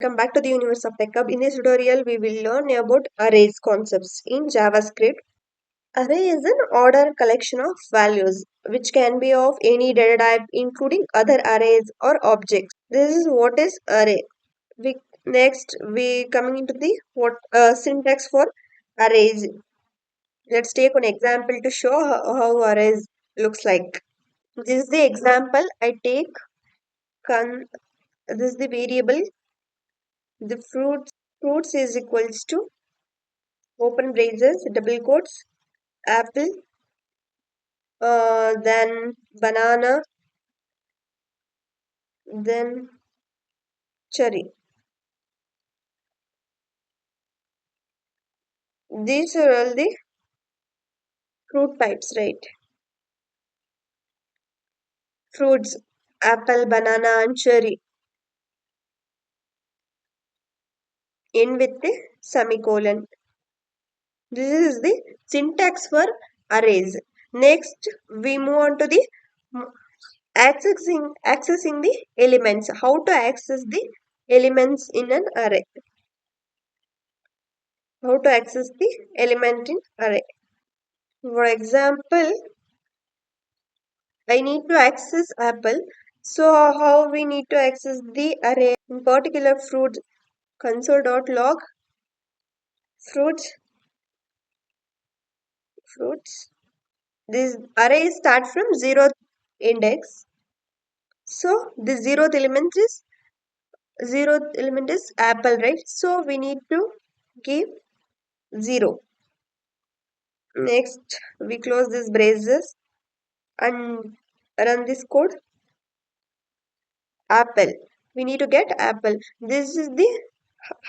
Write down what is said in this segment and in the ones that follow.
Welcome back to the universe of Tech Hub. In this tutorial, we will learn about arrays concepts in JavaScript. Array is an order collection of values which can be of any data type, including other arrays or objects. This is what is array. We coming into the syntax for arrays. Let's take an example to show how arrays looks like. This is the example I take. This is the variable. The fruits is equals to open braces, double quotes, apple, then banana, then cherry. These are all the fruit types, right? Fruits, apple, banana, and cherry. End with the semicolon. This is the syntax for arrays. Next, we move on to the accessing the elements. How to access the elements in an array? How to access the element in array? For example, I need to access apple. So how we need to access the array? In particular, fruit console.log fruits. This array start from zeroth index. So the zeroth element is apple, right? So we need to give 0. Next, we close these braces and run this code. Apple. We need to get apple. This is the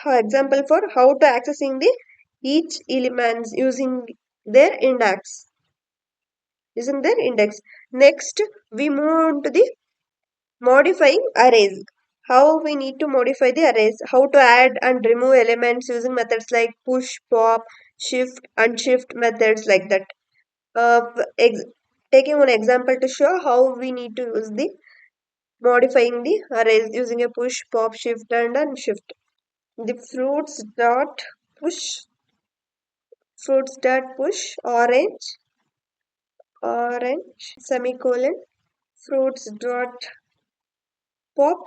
example for how to accessing the each elements using their index. Next, we move on to the modifying arrays. How we need to modify the arrays. How to add and remove elements using methods like push, pop, shift, unshift methods like that. Uh, ex- Taking one example to show how we need to use the modifying the arrays using a push, pop, shift, and unshift. The fruits dot push orange semicolon pop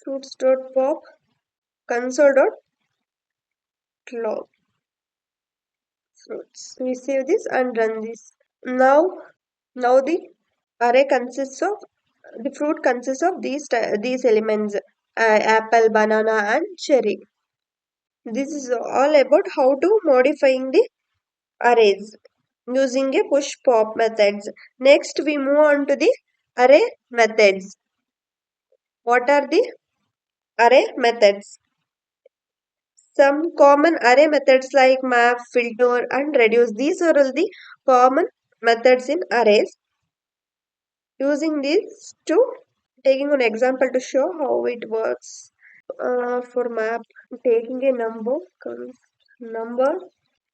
fruits dot pop console dot log fruits. We save this and run this. Now the array consists of the fruit consists of these elements, apple, banana, and cherry. This is all about how to modifying the arrays using a push pop methods. Next, we move on to the array methods. What are the array methods? Some common array methods like map, filter, and reduce. These are all the common methods in arrays. Using these to taking an example to show how it works. For map, taking a number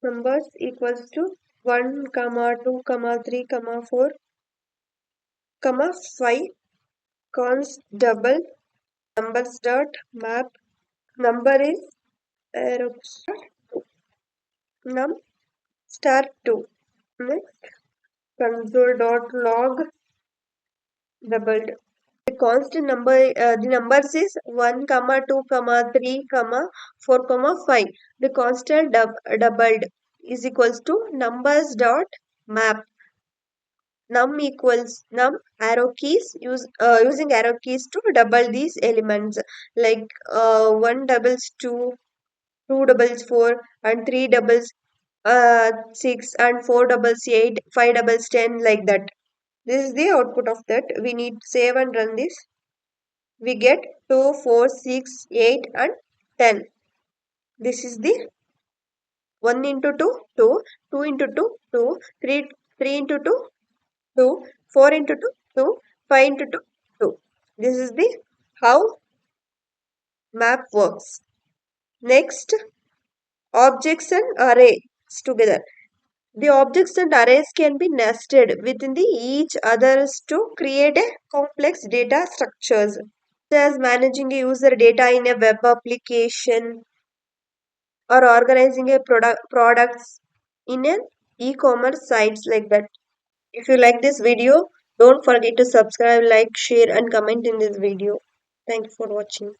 numbers equals to 1, comma 2, comma 3, comma 4, comma 5, const double numbers dot map number is arrow star 2, num star 2. Next, console dot log doubled. The constant number, the numbers is 1, comma 2, comma 3, comma 4, comma 5. The constant doubled is equals to numbers dot map num arrow keys using arrow keys to double these elements like 1 doubles 2, 2 doubles 4, and 3 doubles 6, and 4 doubles 8, 5 doubles 10, like that. This is the output of that. We need to save and run this. We get 2, 4, 6, 8, and 10. This is the 1 into 2, 2, 2 into 2, 2, 3, 3 into 2, 2, 4 into 2, 2, 5 into 2, 2. This is the how map works. Next, objects and arrays together. The objects and arrays can be nested within the each others to create a complex data structures. as managing a user data in a web application or organizing a products in an e-commerce sites like that. If you like this video, don't forget to subscribe, like, share and comment in this video. Thank you for watching.